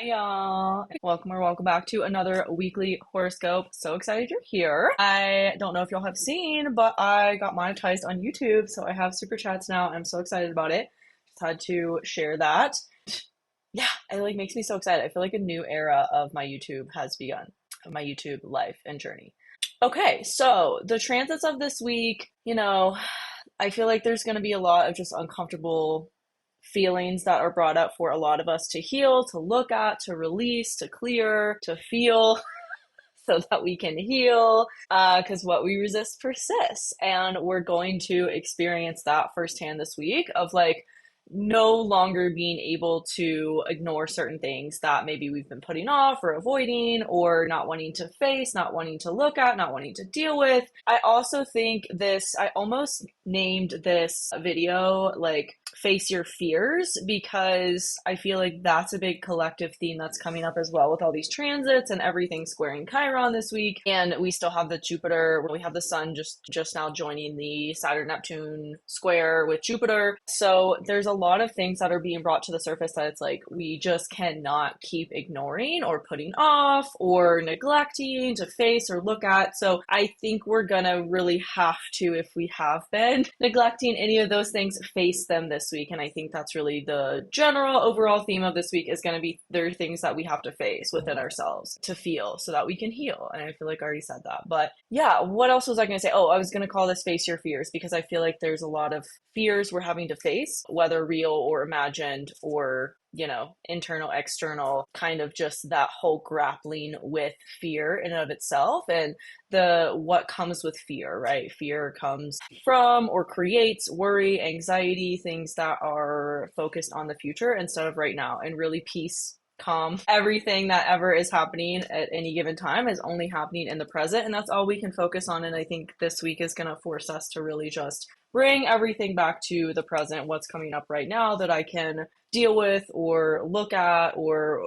Y'all. Welcome or welcome back to another weekly horoscope. So excited you're here. I don't know if y'all have seen, but I got monetized on YouTube, so I have super chats now. I'm so excited about it. Just had to share that. Yeah, it like makes me so excited. I feel like a new era of my YouTube has begun, of my YouTube life and journey. Okay, so the transits of this week, I feel like there's going to be a lot of just uncomfortable feelings that are brought up for a lot of us to heal, to look at, to release, to clear, to feel so that we can heal. Because what we resist persists. And we're going to experience that firsthand this week of like no longer being able to ignore certain things that maybe we've been putting off or avoiding or not wanting to face, not wanting to look at, not wanting to deal with. I also think I almost named this video like face your fears, because I feel like that's a big collective theme that's coming up as well with all these transits and everything squaring Chiron this week. And we still have the Jupiter, we have the sun just now joining the Saturn Neptune square with Jupiter. So there's a lot of things that are being brought to the surface that it's like we just cannot keep ignoring or putting off or neglecting to face or look at. So I think we're gonna really have to, if we have been neglecting any of those things, face them this week. And I think that's really the general overall theme of this week is going to be there are things that we have to face within ourselves to feel so that we can heal. And I feel like I already said that. But yeah, what else was I going to say? Oh, I was going to call this face your fears, because I feel like there's a lot of fears we're having to face, whether real or imagined or internal, external, kind of just that whole grappling with fear in and of itself and what comes with fear, right? Fear comes from or creates worry, anxiety, things that are focused on the future instead of right now, and really peace, calm. Everything that ever is happening at any given time is only happening in the present, and that's all we can focus on. And I think this week is going to force us to really just bring everything back to the present, what's coming up right now that I can deal with or look at, or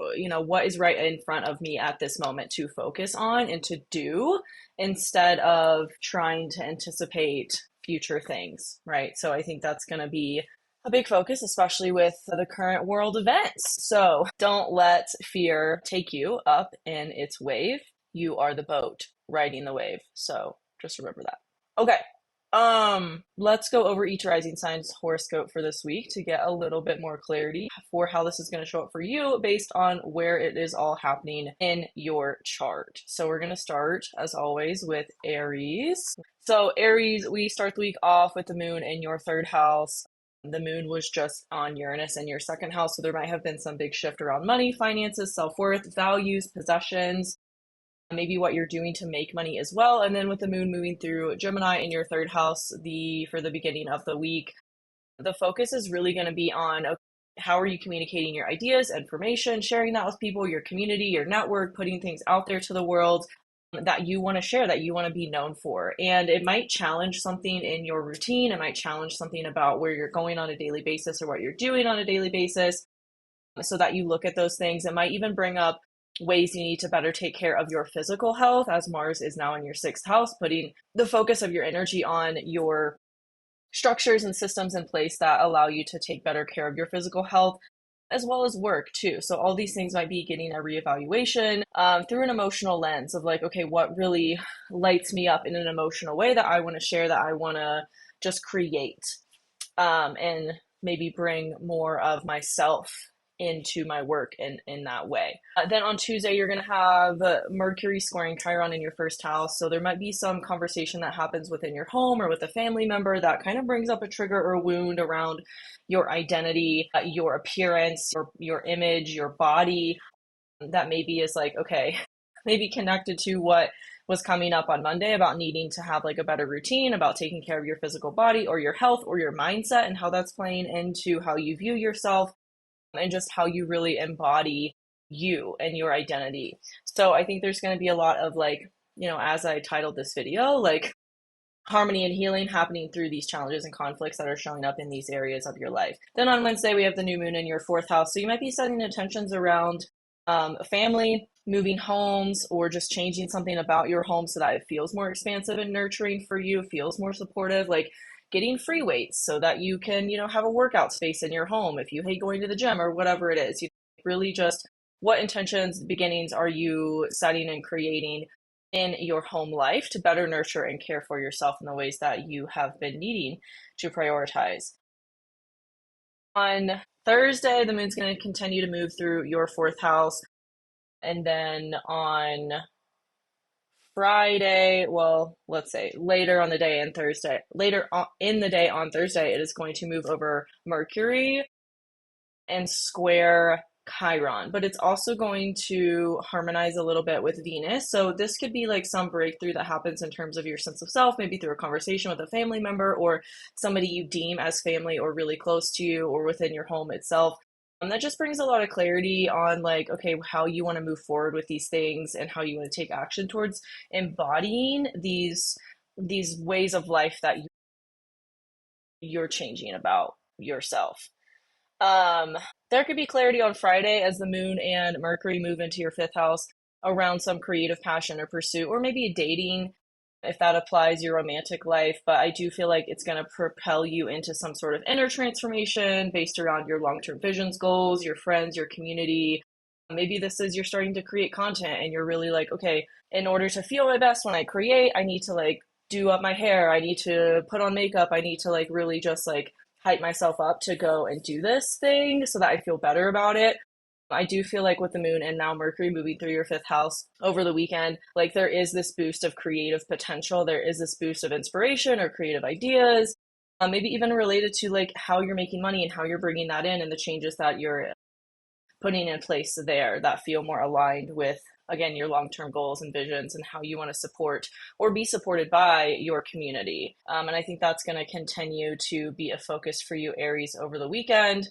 what is right in front of me at this moment to focus on and to do, instead of trying to anticipate future things, right? So I think that's going to be a big focus, especially with the current world events. So don't let fear take you up in its wave. You are the boat riding the wave. So just remember that. Okay. Let's go over each rising sign's horoscope for this week to get a little bit more clarity for how this is going to show up for you based on where it is all happening in your chart. So we're going to start, as always, with Aries. So Aries, we start the week off with the moon in your third house. The moon was just on Uranus in your second house, so there might have been some big shift around money, finances, self-worth, values, possessions, maybe what you're doing to make money as well. And then with the moon moving through Gemini in your third house for the beginning of the week, the focus is really going to be on how are you communicating your ideas, information, sharing that with people, your community, your network, putting things out there to the world that you want to share, that you want to be known for. And it might challenge something in your routine. It might challenge something about where you're going on a daily basis or what you're doing on a daily basis, so that you look at those things. It might even bring up ways you need to better take care of your physical health, as Mars is now in your sixth house, putting the focus of your energy on your structures and systems in place that allow you to take better care of your physical health, as well as work too. So all these things might be getting a reevaluation through an emotional lens of like, okay, what really lights me up in an emotional way that I want to share, that I want to just create, and maybe bring more of myself into my work in that way. Then on Tuesday, you're going to have Mercury squaring Chiron in your first house. So there might be some conversation that happens within your home or with a family member that kind of brings up a trigger or a wound around your identity, your appearance, your image, your body, that maybe is like, okay, maybe connected to what was coming up on Monday about needing to have like a better routine, about taking care of your physical body or your health or your mindset, and how that's playing into how you view yourself and just how you really embody you and your identity. So I think there's going to be a lot of like, as I titled this video, like harmony and healing happening through these challenges and conflicts that are showing up in these areas of your life. Then on Wednesday, we have the new moon in your fourth house. So you might be setting intentions around family, moving homes, or just changing something about your home so that it feels more expansive and nurturing for you, feels more supportive, like getting free weights so that you can, have a workout space in your home if you hate going to the gym or whatever it is. You really just what intentions, beginnings are you setting and creating in your home life to better nurture and care for yourself in the ways that you have been needing to prioritize. On Thursday, the moon's going to continue to move through your fourth house. And then on Friday, well, let's say later on the day and Thursday, later on in the day on Thursday, it is going to move over Mercury and square Chiron, but it's also going to harmonize a little bit with Venus. So this could be like some breakthrough that happens in terms of your sense of self, maybe through a conversation with a family member or somebody you deem as family or really close to you or within your home itself. That just brings a lot of clarity on like, okay, how you want to move forward with these things and how you want to take action towards embodying these ways of life that you're changing about yourself. There could be clarity on Friday as the moon and Mercury move into your fifth house around some creative passion or pursuit, or maybe dating, if that applies your romantic life. But I do feel like it's going to propel you into some sort of inner transformation based around your long-term visions, goals, your friends, your community. Maybe this is you're starting to create content and you're really like, okay, in order to feel my best when I create, I need to like do up my hair, I need to put on makeup, I need to like really just like hype myself up to go and do this thing so that I feel better about it. I do feel like with the moon and now Mercury moving through your fifth house over the weekend, like there is this boost of creative potential. There is this boost of inspiration or creative ideas, maybe even related to like how you're making money and how you're bringing that in and the changes that you're putting in place there that feel more aligned with, again, your long-term goals and visions and how you want to support or be supported by your community. And I think that's going to continue to be a focus for you, Aries, over the weekend.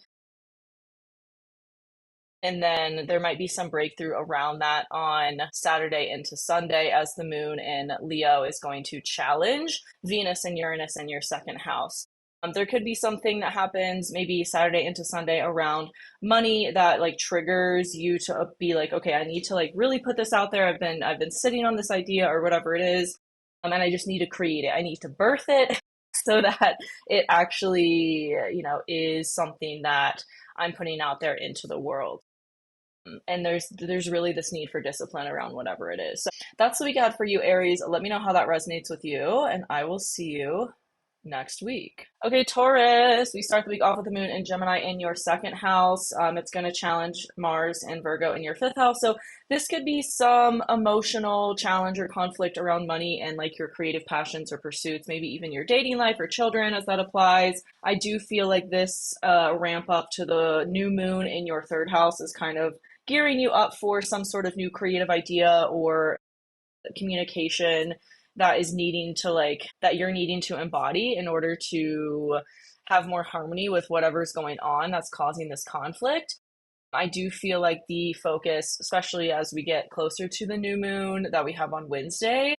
And then there might be some breakthrough around that on Saturday into Sunday as the moon in Leo is going to challenge Venus and Uranus in your second house. There could be something that happens maybe Saturday into Sunday around money that like triggers you to be like, okay, I need to like really put this out there. I've been sitting on this idea or whatever it is, and I just need to create it. I need to birth it so that it actually, is something that I'm putting out there into the world. And there's really this need for discipline around whatever it is. So that's what we got for you, Aries. Let me know how that resonates with you, and I will see you next week. Okay, Taurus, we start the week off with the moon in Gemini in your second house. It's going to challenge Mars and Virgo in your fifth house. So this could be some emotional challenge or conflict around money and like your creative passions or pursuits, maybe even your dating life or children as that applies. I do feel like this ramp up to the new moon in your third house is kind of gearing you up for some sort of new creative idea or communication that is needing to like that you're needing to embody in order to have more harmony with whatever's going on that's causing this conflict. I do feel like the focus, especially as we get closer to the new moon that we have on Wednesday,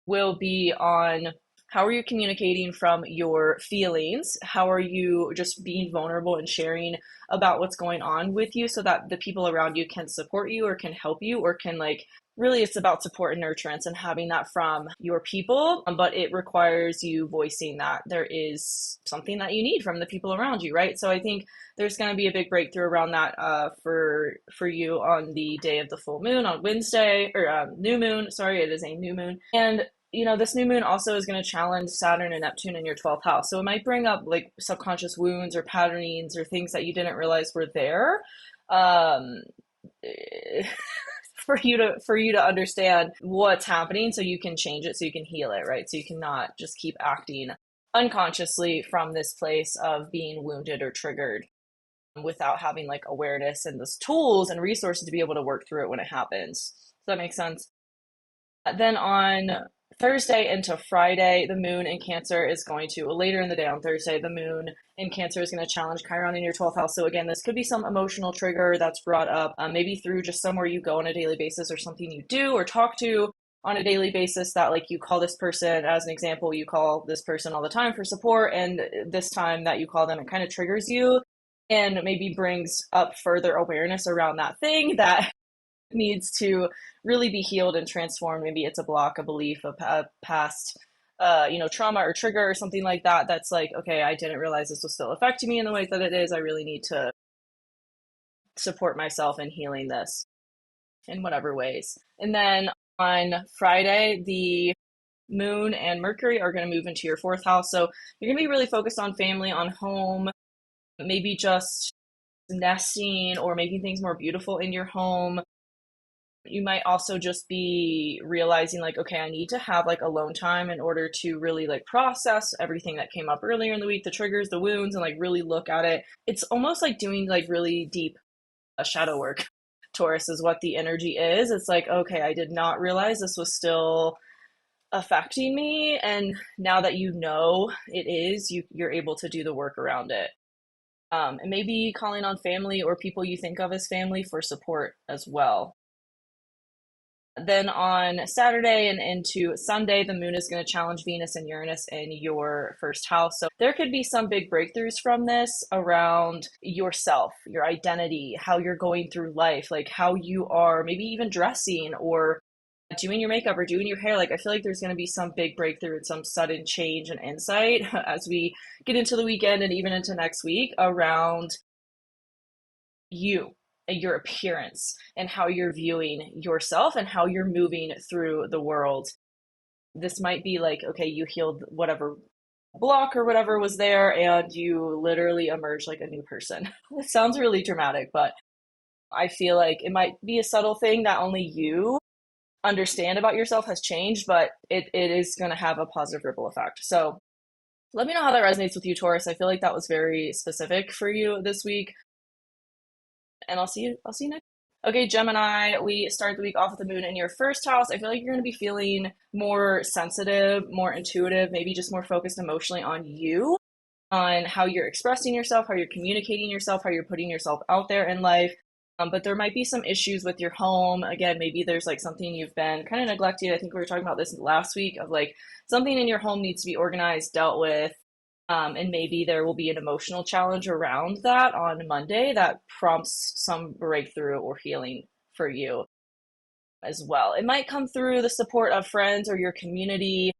will be on how are you communicating from your feelings? How are you just being vulnerable and sharing about what's going on with you so that the people around you can support you or can help you or can like really it's about support and nurturance and having that from your people, but it requires you voicing that there is something that you need from the people around you, right? So I think there's going to be a big breakthrough around that for you on the day of the full moon on Wednesday, or new moon, sorry, it is a new moon. And this new moon also is going to challenge Saturn and Neptune in your 12th house. So it might bring up like subconscious wounds or patternings or things that you didn't realize were there. For you to understand what's happening so you can change it, so you can heal it, right? So you cannot just keep acting unconsciously from this place of being wounded or triggered without having like awareness and those tools and resources to be able to work through it when it happens. Does that make sense? Then on Thursday into Friday, the moon in Cancer is going to, later in the day on Thursday, the moon in Cancer is going to challenge Chiron in your 12th house. So again, this could be some emotional trigger that's brought up, maybe through just somewhere you go on a daily basis or something you do or talk to on a daily basis that like you call this person, as an example, you call this person all the time for support. And this time that you call them, it kind of triggers you and maybe brings up further awareness around that thing that needs to really be healed and transformed. Maybe it's a block, a belief, a past, trauma or trigger or something like that. That's like, okay, I didn't realize this was still affecting me in the ways that it is. I really need to support myself in healing this. in whatever ways. And then on Friday, the Moon and Mercury are going to move into your fourth house. So you're going to be really focused on family, on home, maybe just nesting or making things more beautiful in your home. You might also just be realizing like, okay, I need to have like alone time in order to really like process everything that came up earlier in the week, the triggers, the wounds, and like really look at it. It's almost like doing like really deep shadow work. Taurus is what the energy is. It's like, okay, I did not realize this was still affecting me, and now that you know it is, you're able to do the work around it. And maybe calling on family or people you think of as family for support as well. Then on Saturday and into Sunday, the moon is going to challenge Venus and Uranus in your first house. So there could be some big breakthroughs from this around yourself, your identity, how you're going through life, like how you are maybe even dressing or doing your makeup or doing your hair. Like I feel like there's going to be some big breakthrough and some sudden change and insight as we get into the weekend and even into next week around you and your appearance and how you're viewing yourself and how you're moving through the world. This might be like, okay, you healed whatever block or whatever was there and you literally emerge like a new person. It sounds really dramatic, but I feel like it might be a subtle thing that only you understand about yourself has changed, but it is going to have a positive ripple effect. So let me know how that resonates with you, Taurus. I feel like that was very specific for you this week. And I'll see you next. Okay, Gemini, we start the week off with the moon in your first house. I feel like you're going to be feeling more sensitive, more intuitive, maybe just more focused emotionally on you, on how you're expressing yourself, how you're communicating yourself, how you're putting yourself out there in life. But there might be some issues with your home. Again, maybe there's like something you've been kind of neglecting. I think we were talking about this last week of like something in your home needs to be organized, dealt with. And maybe there will be an emotional challenge around that on Monday that prompts some breakthrough or healing for you as well. It might come through the support of friends or your community,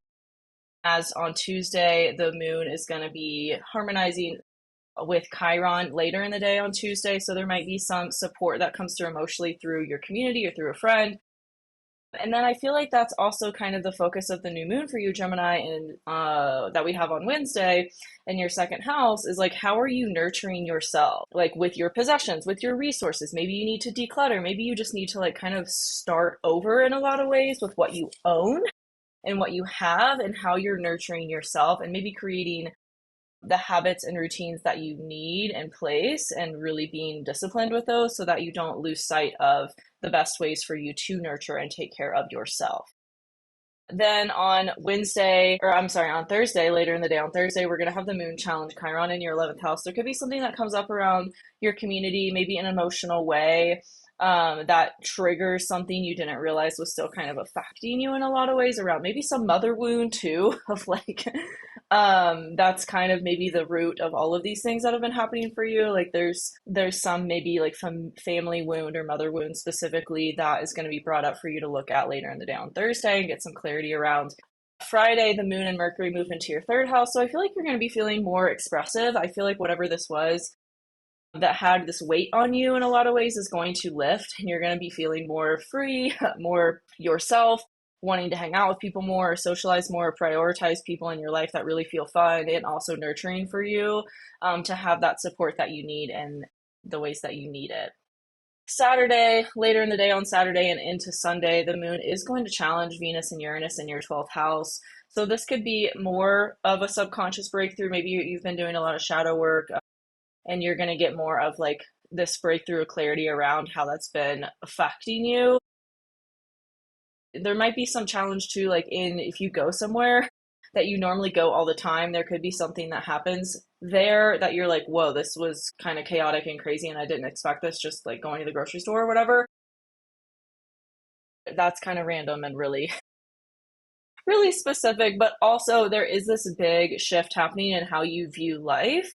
as on Tuesday, the moon is going to be harmonizing with Chiron later in the day on Tuesday. So there might be some support that comes through emotionally through your community or through a friend. And then I feel like that's also kind of the focus of the new moon for you, Gemini, and that we have on Wednesday in your second house is like, how are you nurturing yourself? Like with your possessions, with your resources. Maybe you need to declutter. Maybe you just need to like kind of start over in a lot of ways with what you own and what you have and how you're nurturing yourself and maybe creating the habits and routines that you need in place and really being disciplined with those so that you don't lose sight of the best ways for you to nurture and take care of yourself. Then on Thursday, later in the day on Thursday, we're going to have the moon challenge Chiron in your 11th house. There could be something that comes up around your community, maybe in an emotional way, that triggers something you didn't realize was still kind of affecting you in a lot of ways around maybe some mother wound too of like that's kind of maybe the root of all of these things that have been happening for you. Like there's some maybe like some family wound or mother wound specifically that is going to be brought up for you to look at later in the day on Thursday and get some clarity around. Friday, the moon and Mercury move into your third house. So I feel like you're going to be feeling more expressive. I feel like whatever this was that had this weight on you in a lot of ways is going to lift and you're going to be feeling more free, more yourself, wanting to hang out with people more, socialize more, prioritize people in your life that really feel fun and also nurturing for you, to have that support that you need and the ways that you need it. Saturday, later in the day on Saturday and into Sunday, the moon is going to challenge Venus and Uranus in your 12th house. So this could be more of a subconscious breakthrough. Maybe you've been doing a lot of shadow work, and you're going to get more of like this breakthrough of clarity around how that's been affecting you. There might be some challenge too, like if you go somewhere that you normally go all the time, there could be something that happens there that you're like, whoa, this was kind of chaotic and crazy and I didn't expect this, just like going to the grocery store or whatever. That's kind of random and really, really specific, but also there is this big shift happening in how you view life.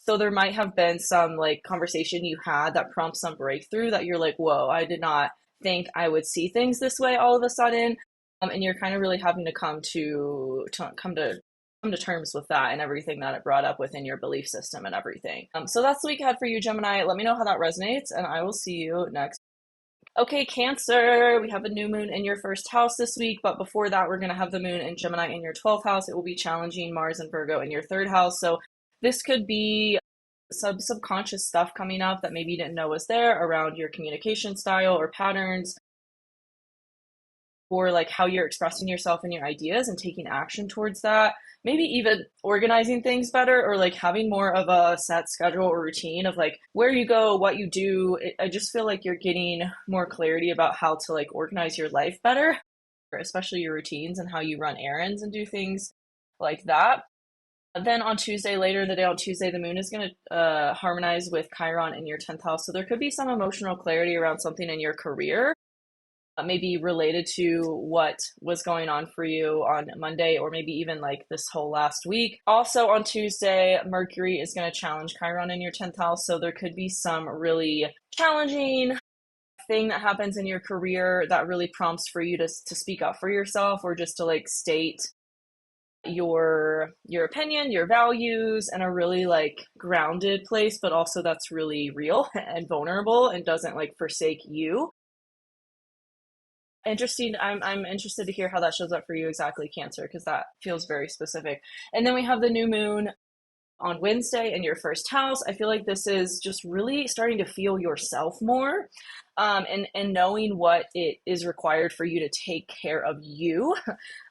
So there might have been some like conversation you had that prompts some breakthrough that you're like, whoa, I did not think I would see things this way all of a sudden. And you're kind of really having to come to terms with that and everything that it brought up within your belief system and everything. So that's the week ahead for you, Gemini. Let me know how that resonates, and I will see you next. Okay, Cancer, we have a new moon in your first house this week, but before that, we're going to have the moon in Gemini in your 12th house. It will be challenging Mars and Virgo in your third house. So this could be subconscious stuff coming up that maybe you didn't know was there around your communication style or patterns, or like how you're expressing yourself and your ideas and taking action towards that. Maybe even organizing things better, or like having more of a set schedule or routine of like where you go, what you do. I just feel like you're getting more clarity about how to like organize your life better, especially your routines and how you run errands and do things like that. Then on Tuesday, later in the day on Tuesday, the moon is going to harmonize with Chiron in your 10th house. So there could be some emotional clarity around something in your career, maybe related to what was going on for you on Monday, or maybe even like this whole last week. Also on Tuesday, Mercury is going to challenge Chiron in your 10th house. So there could be some really challenging thing that happens in your career that really prompts for you to speak up for yourself, or just to like state your opinion, your values in a really like grounded place, but also that's really real and vulnerable and doesn't like forsake you. Interesting. I'm interested to hear how that shows up for you exactly, Cancer, because that feels very specific. And then we have the new moon on Wednesday in your first house. I feel like this is just really starting to feel yourself more, and knowing what it is required for you to take care of you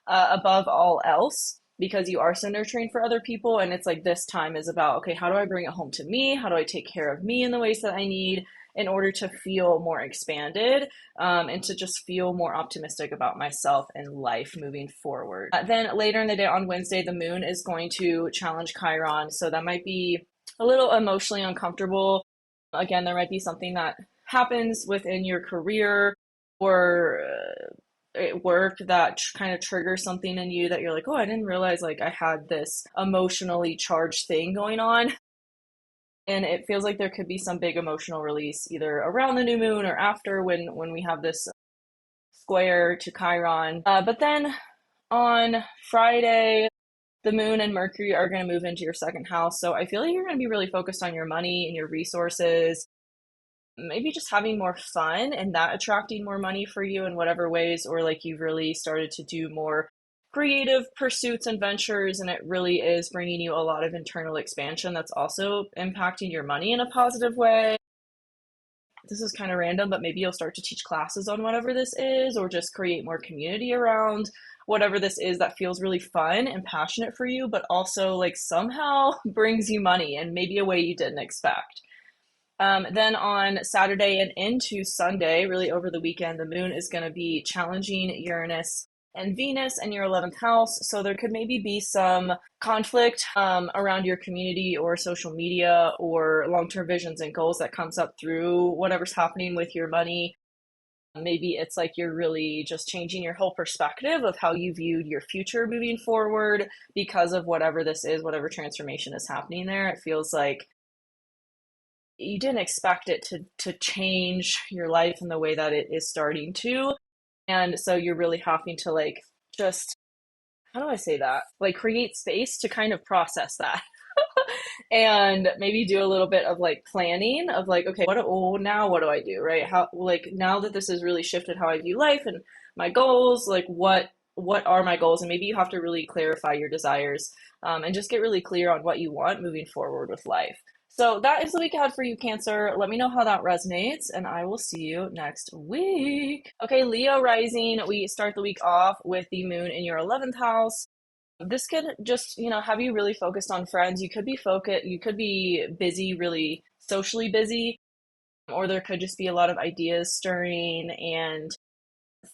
above all else, because you are so nurturing for other people. And it's like this time is about, okay, how do I bring it home to me? How do I take care of me in the ways that I need in order to feel more expanded, and to just feel more optimistic about myself and life moving forward. Then later in the day on Wednesday, the moon is going to challenge Chiron. So that might be a little emotionally uncomfortable. Again, there might be something that happens within your career or at work that kind of triggers something in you that you're like, oh, I didn't realize like I had this emotionally charged thing going on. And it feels like there could be some big emotional release either around the new moon or after, when we have this square to Chiron. But then on Friday, the moon and Mercury are going to move into your second house. So I feel like you're going to be really focused on your money and your resources, maybe just having more fun and that attracting more money for you in whatever ways, or like you've really started to do more creative pursuits and ventures, and it really is bringing you a lot of internal expansion that's also impacting your money in a positive way. This is kind of random, but maybe you'll start to teach classes on whatever this is, or just create more community around whatever this is that feels really fun and passionate for you, but also like somehow brings you money in maybe a way you didn't expect. Then on Saturday and into Sunday, really over the weekend, the moon is going to be challenging Uranus and Venus in your 11th house. So there could maybe be some conflict around your community or social media or long-term visions and goals that comes up through whatever's happening with your money. Maybe it's like you're really just changing your whole perspective of how you viewed your future moving forward because of whatever this is, whatever transformation is happening there. It feels like you didn't expect it to change your life in the way that it is starting to. And so you're really having to like just, how do I say that? Like create space to kind of process that. And maybe do a little bit of like planning of like, okay, now what do I do, right? How, like, now that this has really shifted how I view life and my goals, like what are my goals? And maybe you have to really clarify your desires, and just get really clear on what you want moving forward with life. So that is the week ahead for you, Cancer. Let me know how that resonates, and I will see you next week. Okay, Leo Rising, we start the week off with the moon in your 11th house. This could just, have you really focused on friends. You could be busy, really socially busy, or there could just be a lot of ideas stirring and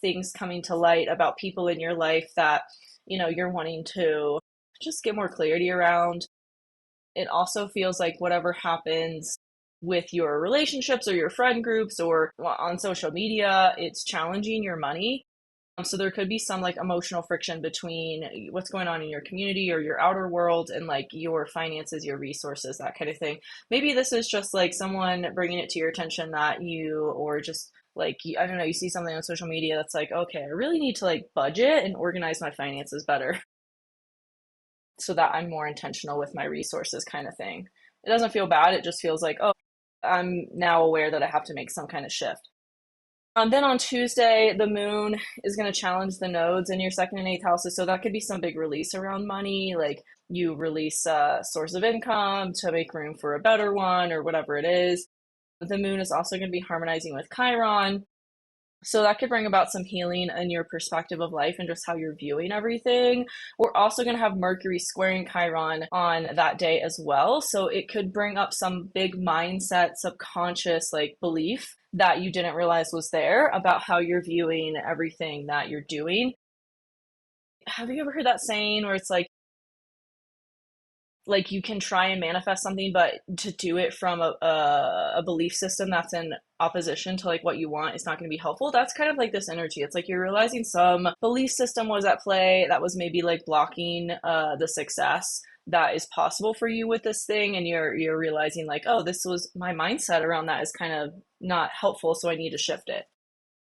things coming to light about people in your life that, you're wanting to just get more clarity around. It also feels like whatever happens with your relationships or your friend groups or on social media, it's challenging your money. So there could be some like emotional friction between what's going on in your community or your outer world and like your finances, your resources, that kind of thing. Maybe this is just like someone bringing it to your attention that or just like, I don't know, you see something on social media that's like, okay, I really need to like budget and organize my finances better so that I'm more intentional with my resources, kind of thing. It doesn't feel bad. It just feels like, oh, I'm now aware that I have to make some kind of shift. Then on Tuesday, the moon is going to challenge the nodes in your second and eighth houses. So that could be some big release around money, like you release a source of income to make room for a better one or whatever it is. The moon is also going to be harmonizing with Chiron. So that could bring about some healing in your perspective of life and just how you're viewing everything. We're also going to have Mercury squaring Chiron on that day as well. So it could bring up some big mindset, subconscious like belief that you didn't realize was there about how you're viewing everything that you're doing. Have you ever heard that saying where it's like you can try and manifest something, but to do it from a belief system that's in opposition to like what you want is not going to be helpful? That's kind of like this energy. It's like you're realizing some belief system was at play that was maybe like blocking the success that is possible for you with this thing, and you're realizing like, oh, this was my mindset around that is kind of not helpful, so I need to shift it.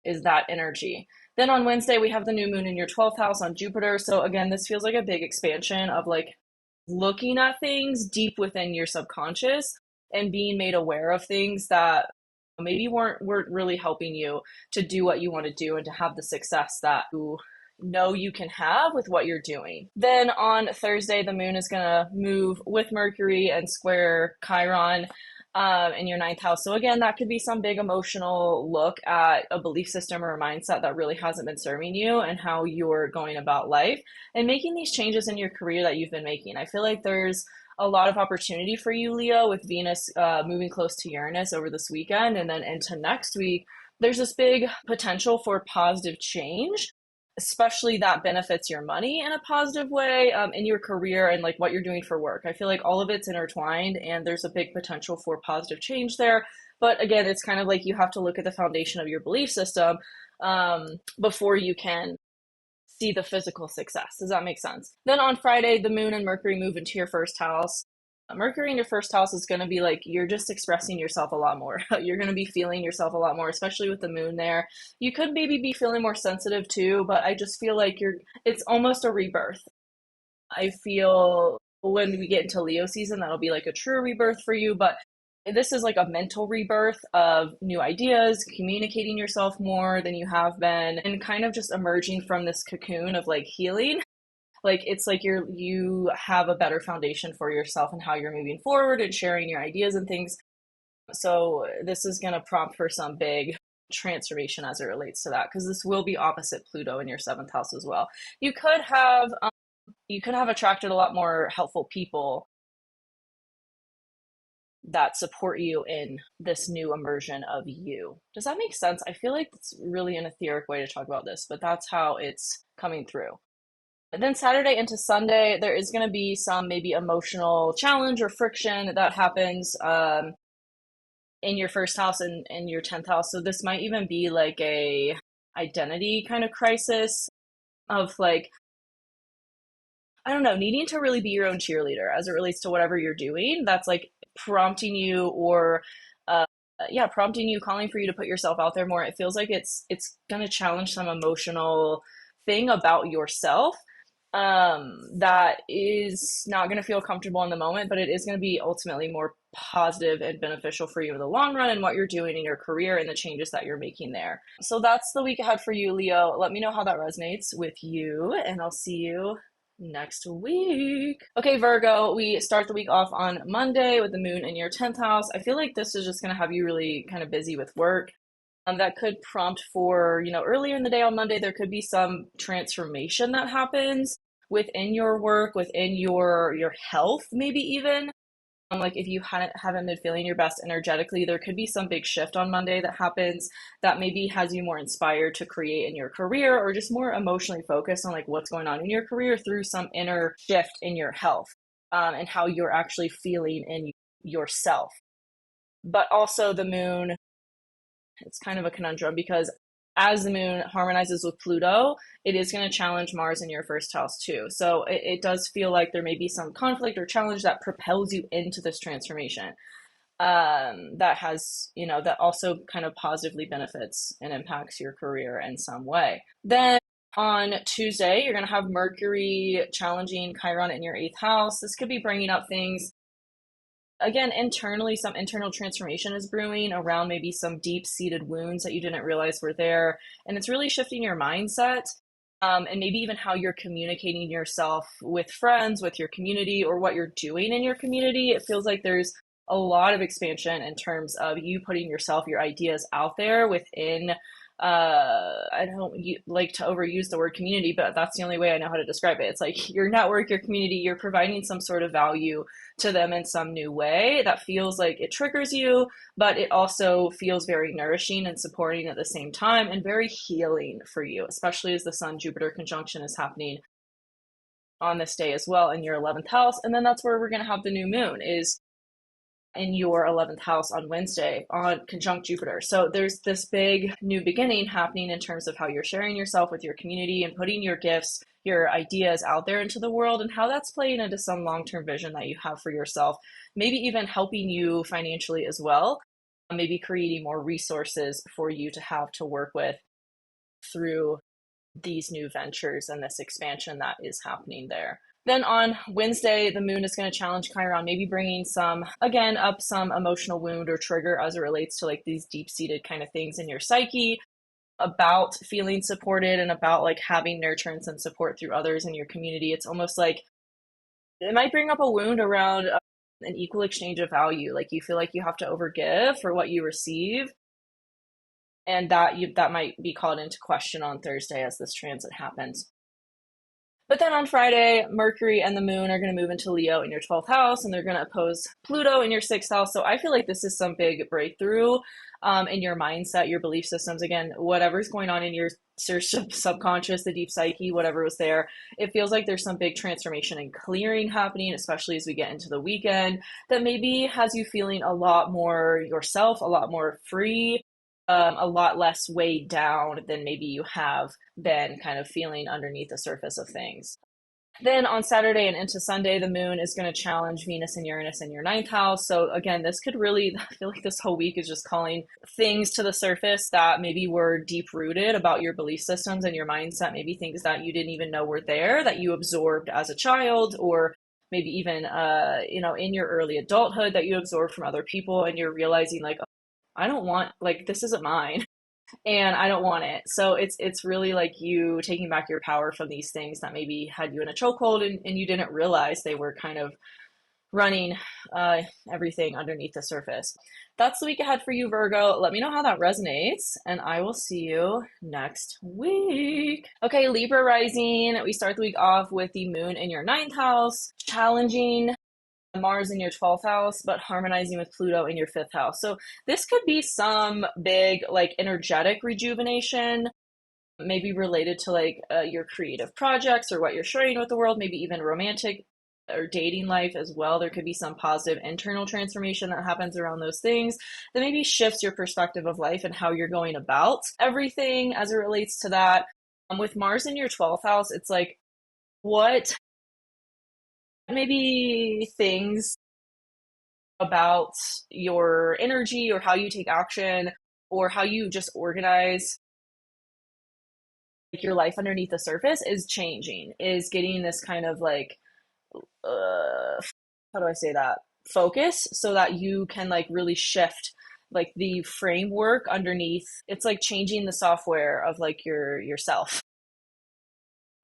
Is that energy. Then on Wednesday, we have the new moon in your 12th house on Jupiter. So again, this feels like a big expansion of like looking at things deep within your subconscious and being made aware of things that maybe weren't really helping you to do what you want to do and to have the success that you know you can have with what you're doing. Then on Thursday, the moon is going to move with Mercury and square Chiron in your ninth house. So again, that could be some big emotional look at a belief system or a mindset that really hasn't been serving you and how you're going about life and making these changes in your career that you've been making. I feel like there's a lot of opportunity for you, Leo, with Venus moving close to Uranus over this weekend and then into next week. There's this big potential for positive change, especially that benefits your money in a positive way, in your career and like what you're doing for work. I feel like all of it's intertwined and there's a big potential for positive change there. But again, it's kind of like you have to look at the foundation of your belief system before you can see the physical success. Does that make sense? Then on Friday, the moon and Mercury move into your first house. Mercury in your first house is going to be like you're just expressing yourself a lot more. You're going to be feeling yourself a lot more, especially with the moon there. You could maybe be feeling more sensitive too, but I just feel like it's almost a rebirth. I feel when we get into Leo season, that'll be like a true rebirth for you, but this is like a mental rebirth of new ideas, communicating yourself more than you have been, and kind of just emerging from this cocoon of like healing. Like it's like you have a better foundation for yourself and how you're moving forward and sharing your ideas and things. So this is going to prompt for some big transformation as it relates to that, because this will be opposite Pluto in your seventh house as well. You could have attracted a lot more helpful people that support you in this new immersion of you. Does that make sense? I feel like it's really an etheric way to talk about this, but that's how it's coming through. And then Saturday into Sunday, there is going to be some maybe emotional challenge or friction that happens in your first house and in your 10th house. So this might even be like a identity kind of crisis of like, I don't know, needing to really be your own cheerleader as it relates to whatever you're doing. That's like prompting you or prompting you, calling for you to put yourself out there more. It feels like it's going to challenge some emotional thing about yourself that is not going to feel comfortable in the moment, but it is going to be ultimately more positive and beneficial for you in the long run and what you're doing in your career and the changes that you're making there. So that's the week ahead for you, Leo. Let me know how that resonates with you, and I'll see you next week. Okay, Virgo, we start the week off on Monday with the moon in your 10th house. I feel like this is just going to have you really kind of busy with work. That could prompt for, earlier in the day on Monday, there could be some transformation that happens within your work, within your health, maybe even. Like if you haven't been feeling your best energetically, there could be some big shift on Monday that happens that maybe has you more inspired to create in your career or just more emotionally focused on like what's going on in your career through some inner shift in your health and how you're actually feeling in yourself. But also the moon, it's kind of a conundrum because as the moon harmonizes with Pluto, it is going to challenge Mars in your first house too. So it does feel like there may be some conflict or challenge that propels you into this transformation that has, that also kind of positively benefits and impacts your career in some way. Then on Tuesday, you're going to have Mercury challenging Chiron in your eighth house. This could be bringing up things again, internally, some internal transformation is brewing around maybe some deep-seated wounds that you didn't realize were there. And it's really shifting your mindset, and maybe even how you're communicating yourself with friends, with your community, or what you're doing in your community. It feels like there's a lot of expansion in terms of you putting yourself, your ideas out there within. I don't like to overuse the word community, but that's the only way I know how to describe it. It's like your network, your community, you're providing some sort of value to them in some new way that feels like it triggers you, but it also feels very nourishing and supporting at the same time and very healing for you, especially as the Sun Jupiter conjunction is happening on this day as well in your 11th house. And then that's where we're going to have the new moon is in your 11th house on Wednesday on conjunct Jupiter. So there's this big new beginning happening in terms of how you're sharing yourself with your community and putting your gifts, your ideas out there into the world, and how that's playing into some long-term vision that you have for yourself, maybe even helping you financially as well, maybe creating more resources for you to have to work with through these new ventures and this expansion that is happening there. Then on Wednesday, the moon is going to challenge Chiron, maybe bringing some, again, up some emotional wound or trigger as it relates to like these deep-seated kind of things in your psyche about feeling supported and about like having nurturance and support through others in your community. It's almost like it might bring up a wound around an equal exchange of value. Like you feel like you have to overgive for what you receive. And that might be called into question on Thursday as this transit happens. But then on Friday, Mercury and the moon are going to move into Leo in your 12th house, and they're going to oppose Pluto in your 6th house. So I feel like this is some big breakthrough in your mindset, your belief systems. Again, whatever's going on in your subconscious, the deep psyche, whatever was there, it feels like there's some big transformation and clearing happening, especially as we get into the weekend, that maybe has you feeling a lot more yourself, a lot more free, a lot less weighed down than maybe you have been kind of feeling underneath the surface of things. Then on Saturday and into Sunday, the moon is going to challenge Venus and Uranus in your 9th house. So again, this could really, I feel like this whole week is just calling things to the surface that maybe were deep rooted about your belief systems and your mindset, maybe things that you didn't even know were there that you absorbed as a child, or maybe even, in your early adulthood that you absorbed from other people, and you're realizing like, I don't want, like, this isn't mine and I don't want it. So it's really like you taking back your power from these things that maybe had you in a chokehold, and you didn't realize they were kind of running everything underneath the surface. That's the week ahead for you, Virgo. Let me know how that resonates, and I will see you next week. Okay, Libra Rising. We start the week off with the moon in your 9th house, challenging Mars in your 12th house, but harmonizing with Pluto in your 5th house. So this could be some big, like, energetic rejuvenation, maybe related to like your creative projects or what you're sharing with the world, maybe even romantic or dating life as well. There could be some positive internal transformation that happens around those things that maybe shifts your perspective of life and how you're going about everything as it relates to that. With Mars in your 12th house, it's like, what maybe things about your energy or how you take action or how you just organize like your life underneath the surface is changing, is getting this kind of like how do I say that, focus, so that you can like really shift like the framework underneath. It's like changing the software of like yourself.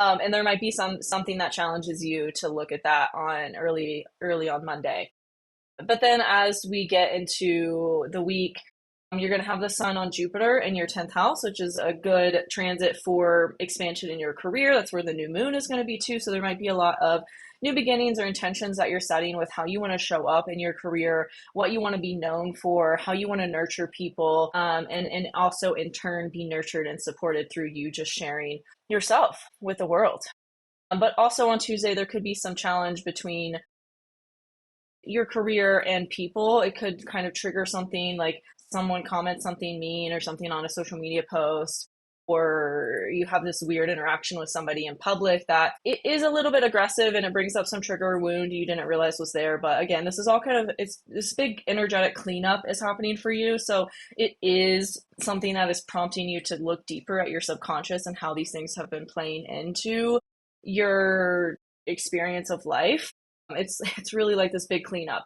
And there might be something that challenges you to look at that on early on Monday. But then as we get into the week, you're going to have the sun on Jupiter in your 10th house, which is a good transit for expansion in your career. That's where the new moon is going to be too. So there might be a lot of new beginnings or intentions that you're setting with how you want to show up in your career, what you want to be known for, how you want to nurture people, and also in turn be nurtured and supported through you just sharing yourself with the world. But also on Tuesday, there could be some challenge between your career and people. It could kind of trigger something like someone comments something mean or something on a social media post, or you have this weird interaction with somebody in public that it is a little bit aggressive and it brings up some trigger or wound you didn't realize was there. But again, this is all kind of, it's this big energetic cleanup is happening for you. So it is something that is prompting you to look deeper at your subconscious and how these things have been playing into your experience of life. It's really like this big cleanup.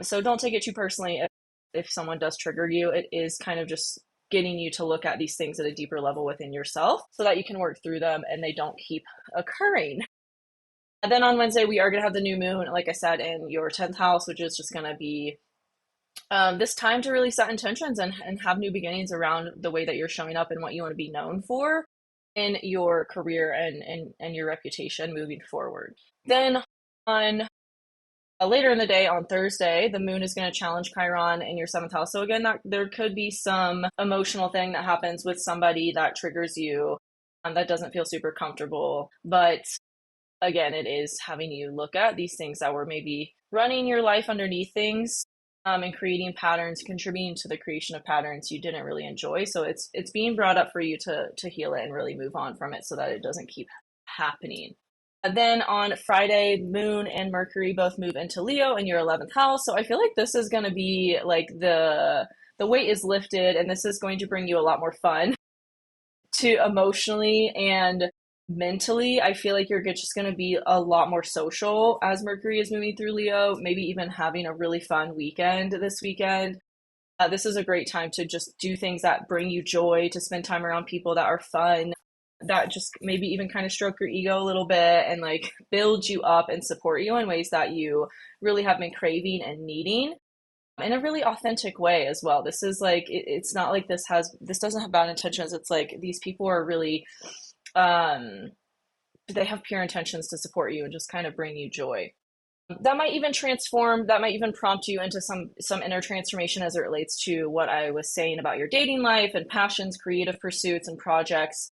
So don't take it too personally if someone does trigger you. It is kind of just getting you to look at these things at a deeper level within yourself so that you can work through them and they don't keep occurring. And then on Wednesday, we are going to have the new moon, like I said, in your 10th house, which is just going to be this time to really set intentions and have new beginnings around the way that you're showing up and what you want to be known for in your career and your reputation moving forward. Then on later in the day on Thursday, the moon is going to challenge Chiron in your 7th house. So again, there could be some emotional thing that happens with somebody that triggers you that doesn't feel super comfortable. But again, it is having you look at these things that were maybe running your life underneath things and creating patterns, contributing to the creation of patterns you didn't really enjoy. So it's being brought up for you to heal it and really move on from it so that it doesn't keep happening. Then on Friday, Moon and Mercury both move into Leo in your 11th house. So I feel like this is going to be like the weight is lifted, and this is going to bring you a lot more fun to emotionally and mentally. I feel like you're just going to be a lot more social as Mercury is moving through Leo, maybe even having a really fun weekend this weekend. This is a great time to just do things that bring you joy, to spend time around people that are fun, that just maybe even kind of stroke your ego a little bit and like build you up and support you in ways that you really have been craving and needing in a really authentic way as well. This is like, it's not like this doesn't have bad intentions. It's like these people are really, they have pure intentions to support you and just kind of bring you joy. That might even prompt you into some inner transformation as it relates to what I was saying about your dating life and passions, creative pursuits, and projects,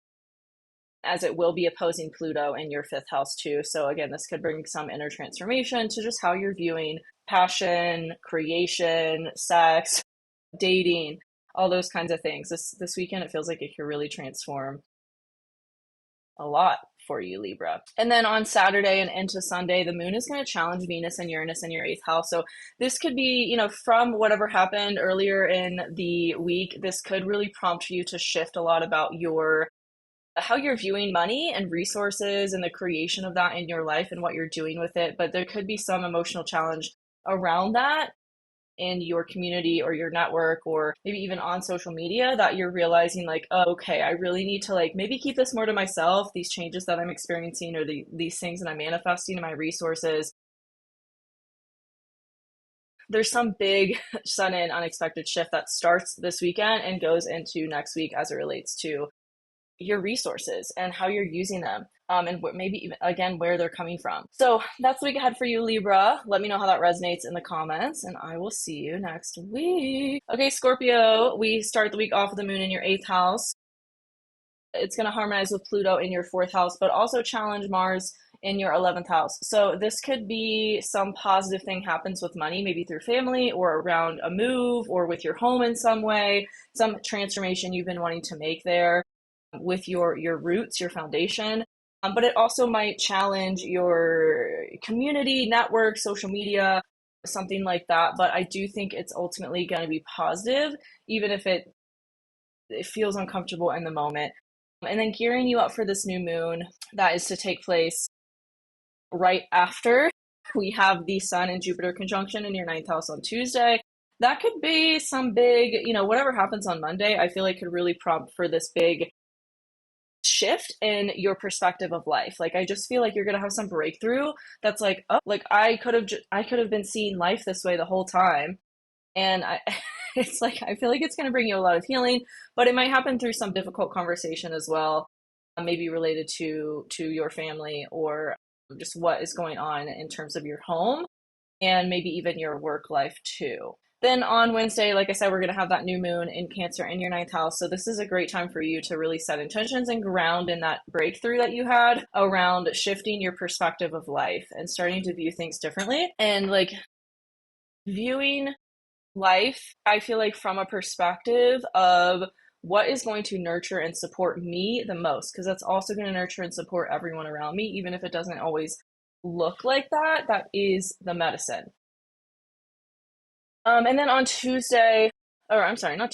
as it will be opposing Pluto in your 5th house too. So again, this could bring some inner transformation to just how you're viewing passion, creation, sex, dating, all those kinds of things. This weekend, it feels like it could really transform a lot for you, Libra. And then on Saturday and into Sunday, the moon is going to challenge Venus and Uranus in your 8th house. So this could be, from whatever happened earlier in the week, this could really prompt you to shift a lot about how you're viewing money and resources and the creation of that in your life and what you're doing with it. But there could be some emotional challenge around that in your community or your network, or maybe even on social media, that you're realizing like, oh, okay, I really need to like maybe keep this more to myself, these changes that I'm experiencing or these things that I'm manifesting in my resources. There's some big sudden unexpected shift that starts this weekend and goes into next week as it relates to your resources and how you're using them, and maybe even again where they're coming from. So that's the week ahead for you, Libra. Let me know how that resonates in the comments, and I will see you next week. Okay, Scorpio, we start the week off with the moon in your 8th house. It's going to harmonize with Pluto in your 4th house, but also challenge Mars in your 11th house. So this could be some positive thing happens with money, maybe through family or around a move or with your home in some way, some transformation you've been wanting to make there with your roots, your foundation. But it also might challenge your community, network, social media, something like that. But I do think it's ultimately going to be positive, even if it feels uncomfortable in the moment. And then gearing you up for this new moon that is to take place right after we have the Sun and Jupiter conjunction in your 9th house on Tuesday. That could be some big, whatever happens on Monday, I feel like could really prompt for this big shift in your perspective of life. Like I just feel like you're gonna have some breakthrough that's like, oh, like I could have been seeing life this way the whole time, and it's like I feel like it's gonna bring you a lot of healing, but it might happen through some difficult conversation as well, maybe related to your family or just what is going on in terms of your home and maybe even your work life too. Then on Wednesday, like I said, we're going to have that new moon in Cancer in your 9th house. So this is a great time for you to really set intentions and ground in that breakthrough that you had around shifting your perspective of life and starting to view things differently. And like viewing life, I feel like from a perspective of what is going to nurture and support me the most, because that's also going to nurture and support everyone around me, even if it doesn't always look like that. That is the medicine. And then on Thursday, we're on Thursday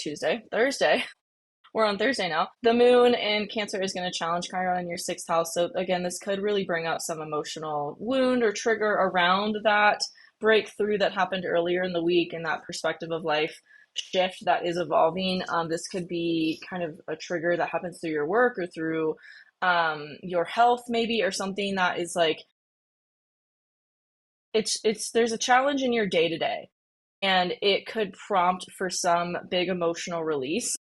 now. The moon in Cancer is going to challenge Chiron in your 6th house. So again, this could really bring out some emotional wound or trigger around that breakthrough that happened earlier in the week and that perspective of life shift that is evolving. This could be kind of a trigger that happens through your work or through your health maybe, or something that is like it's there's a challenge in your day to day, and it could prompt for some big emotional release,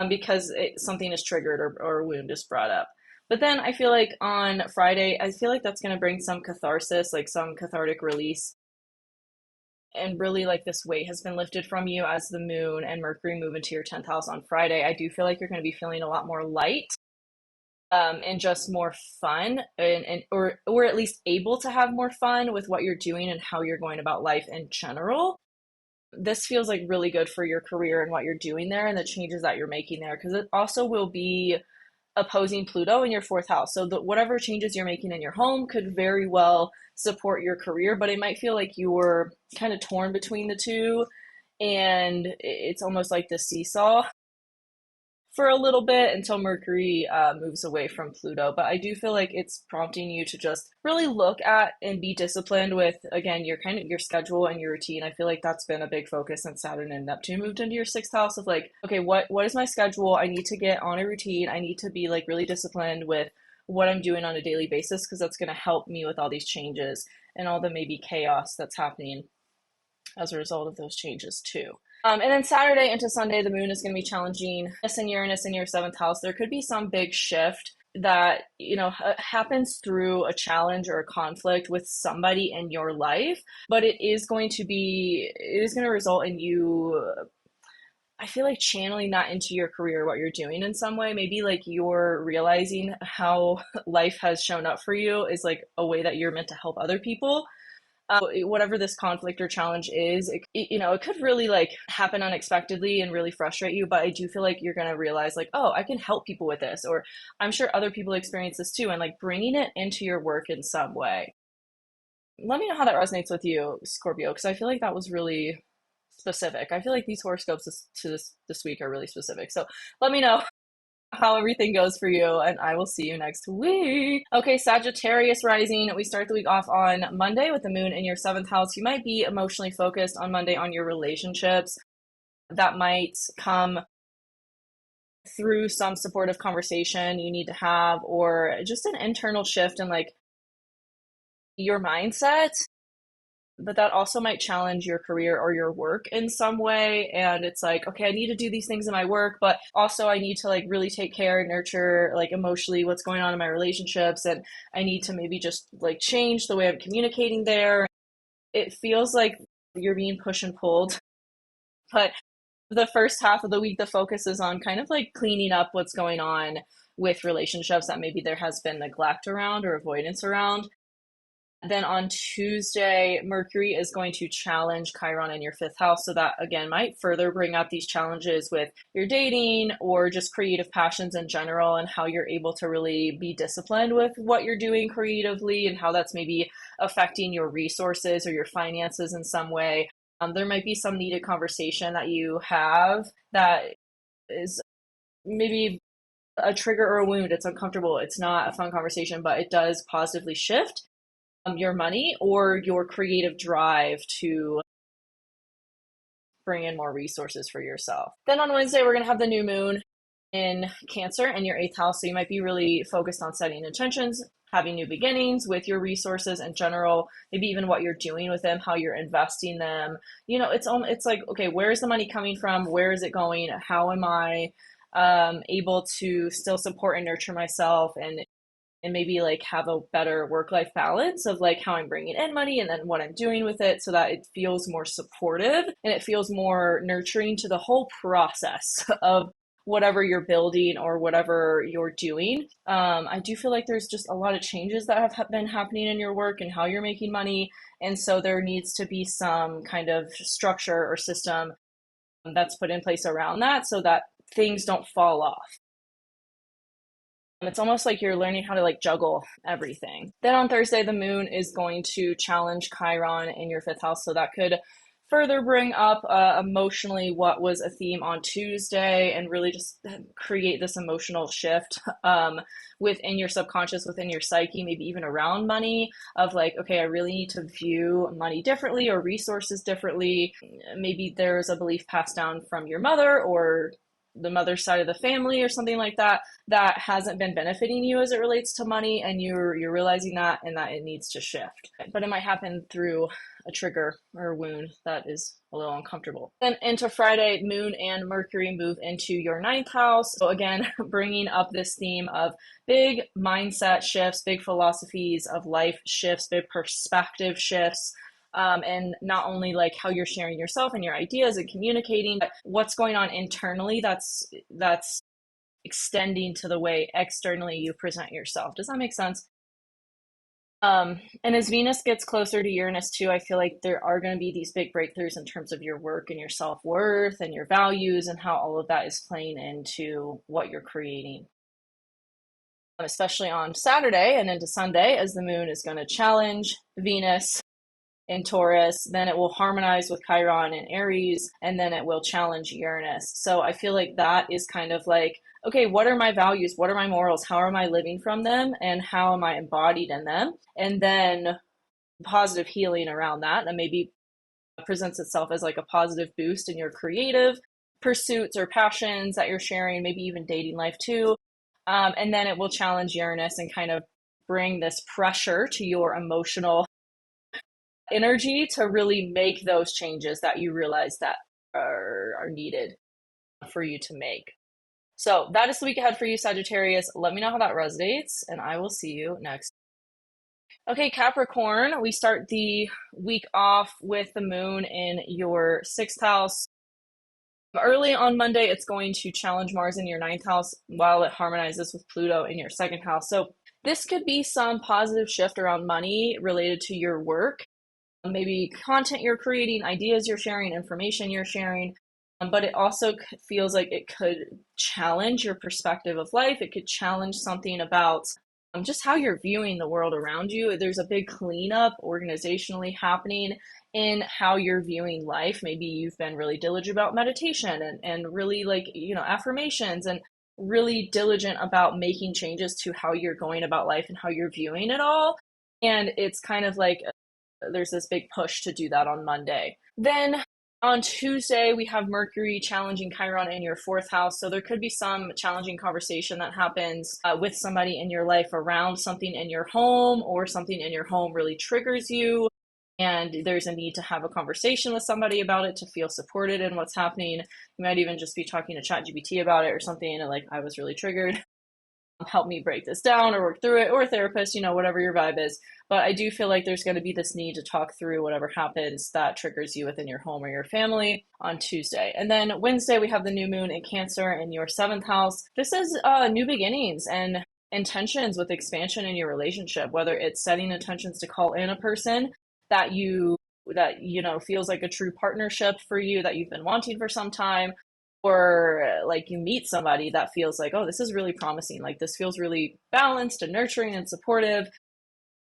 because something is triggered, or a wound is brought up. But then I feel like on Friday, I feel like that's going to bring some catharsis, like some cathartic release. And really, like, this weight has been lifted from you as the moon and Mercury move into your 10th house on Friday. I do feel like you're going to be feeling a lot more light, and just more fun, or at least able to have more fun with what you're doing and how you're going about life in general. This feels like really good for your career and what you're doing there and the changes that you're making there, because it also will be opposing Pluto in your fourth house. So whatever changes you're making in your home could very well support your career, but it might feel like you're kind of torn between the two, and it's almost like the seesaw for a little bit until Mercury moves away from Pluto. But I do feel like it's prompting you to just really look at and be disciplined with, again, your kind of your schedule and your routine. I feel like that's been a big focus since Saturn and Neptune moved into your sixth house, of like, okay, what is my schedule? I need to get on a routine. I need to be like really disciplined with what I'm doing on a daily basis, because that's going to help me with all these changes and all the maybe chaos that's happening as a result of those changes too. And then Saturday into Sunday, the moon is going to be challenging Venus and Uranus in your seventh house. There could be some big shift that, happens through a challenge or a conflict with somebody in your life, but it is going to result in you, I feel like, channeling that into your career, what you're doing in some way. Maybe like you're realizing how life has shown up for you is like a way that you're meant to help other people. Whatever this conflict or challenge is, it could really like happen unexpectedly and really frustrate you. But I do feel like you're going to realize like, oh, I can help people with this, or I'm sure other people experience this too, and like bringing it into your work in some way. Let me know how that resonates with you, Scorpio, because I feel like that was really specific. I feel like these horoscopes this week are really specific. So let me know how everything goes for you, and I will see you next week. Okay, Sagittarius Rising. We start the week off on Monday with the moon in your seventh house. You might be emotionally focused on Monday on your relationships. That might come through some supportive conversation you need to have, or just an internal shift in like your mindset. But that also might challenge your career or your work in some way. And it's like, okay, I need to do these things in my work, but also I need to like really take care and nurture like emotionally what's going on in my relationships. And I need to maybe just like change the way I'm communicating there. It feels like you're being pushed and pulled. But the first half of the week, the focus is on kind of like cleaning up what's going on with relationships that maybe there has been neglect around or avoidance around. Then on Tuesday, Mercury is going to challenge Chiron in your fifth house. So that again might further bring up these challenges with your dating or just creative passions in general, and how you're able to really be disciplined with what you're doing creatively, and how that's maybe affecting your resources or your finances in some way. There might be some needed conversation that you have that is maybe a trigger or a wound. It's uncomfortable. It's not a fun conversation, but it does positively shift your money or your creative drive to bring in more resources for yourself. Then on Wednesday, we're going to have the new moon in Cancer in your eighth house. So you might be really focused on setting intentions, having new beginnings with your resources in general, maybe even what you're doing with them, how you're investing them. It's like, okay, where is the money coming from? Where is it going? How am I able to still support and nurture myself, and maybe like have a better work-life balance of like how I'm bringing in money and then what I'm doing with it, so that it feels more supportive and it feels more nurturing to the whole process of whatever you're building or whatever you're doing. I do feel like there's just a lot of changes that have been happening in your work and how you're making money. And so there needs to be some kind of structure or system that's put in place around that, so that things don't fall off. It's almost like you're learning how to like juggle everything. Then on Thursday, the moon is going to challenge Chiron in your fifth house. So that could further bring up emotionally what was a theme on Tuesday and really just create this emotional shift within your subconscious, within your psyche, maybe even around money, of like, okay, I really need to view money differently or resources differently. Maybe there's a belief passed down from your mother or the mother's side of the family or something like that that hasn't been benefiting you as it relates to money, and you're realizing that and that it needs to shift. But it might happen through a trigger or a wound that is a little uncomfortable. Then into Friday, Moon and Mercury move into your ninth house. So again, bringing up this theme of big mindset shifts, big philosophies of life shifts, big perspective shifts. And not only like how you're sharing yourself and your ideas and communicating, but what's going on internally that's extending to the way externally you present yourself. Does that make sense? And as Venus gets closer to Uranus too, I feel like there are going to be these big breakthroughs in terms of your work and your self-worth and your values and how all of that is playing into what you're creating. Especially on Saturday and into Sunday, as the moon is going to challenge Venus in Taurus, then it will harmonize with Chiron in Aries, and then it will challenge Uranus. So I feel like that is kind of like, okay, what are my values? What are my morals? How am I living from them? And how am I embodied in them? And then positive healing around that, and maybe presents itself as like a positive boost in your creative pursuits or passions that you're sharing, maybe even dating life too. And then it will challenge Uranus and kind of bring this pressure to your emotional energy to really make those changes that you realize that are needed for you to make. So that is the week ahead for you, Sagittarius. Let me know how that resonates, and I will see you next. Okay, Capricorn, we start the week off with the moon in your sixth house. Early on Monday, it's going to challenge Mars in your ninth house while it harmonizes with Pluto in your second house. So this could be some positive shift around money related to your work, maybe content you're creating, ideas you're sharing, information you're sharing. But it also feels like it could challenge your perspective of life. It could challenge something about just how you're viewing the world around you. There's a big cleanup organizationally happening in how you're viewing life. Maybe you've been really diligent about meditation and really like, affirmations, and really diligent about making changes to how you're going about life and how you're viewing it all. And it's kind of like there's this big push to do that on Monday. Then on Tuesday, we have Mercury challenging Chiron in your fourth house. So there could be some challenging conversation that happens with somebody in your life around something in your home, or something in your home really triggers you. And there's a need to have a conversation with somebody about it to feel supported in what's happening. You might even just be talking to ChatGPT about it or something, and like, I was really triggered. Help me break this down or work through it, or a therapist, whatever your vibe is. But I do feel like there's going to be this need to talk through whatever happens that triggers you within your home or your family on Tuesday. And then Wednesday, we have the new moon in Cancer in your seventh house. This is new beginnings and intentions with expansion in your relationship, whether it's setting intentions to call in a person that feels like a true partnership for you that you've been wanting for some time, or like you meet somebody that feels like, oh, this is really promising. Like this feels really balanced and nurturing and supportive.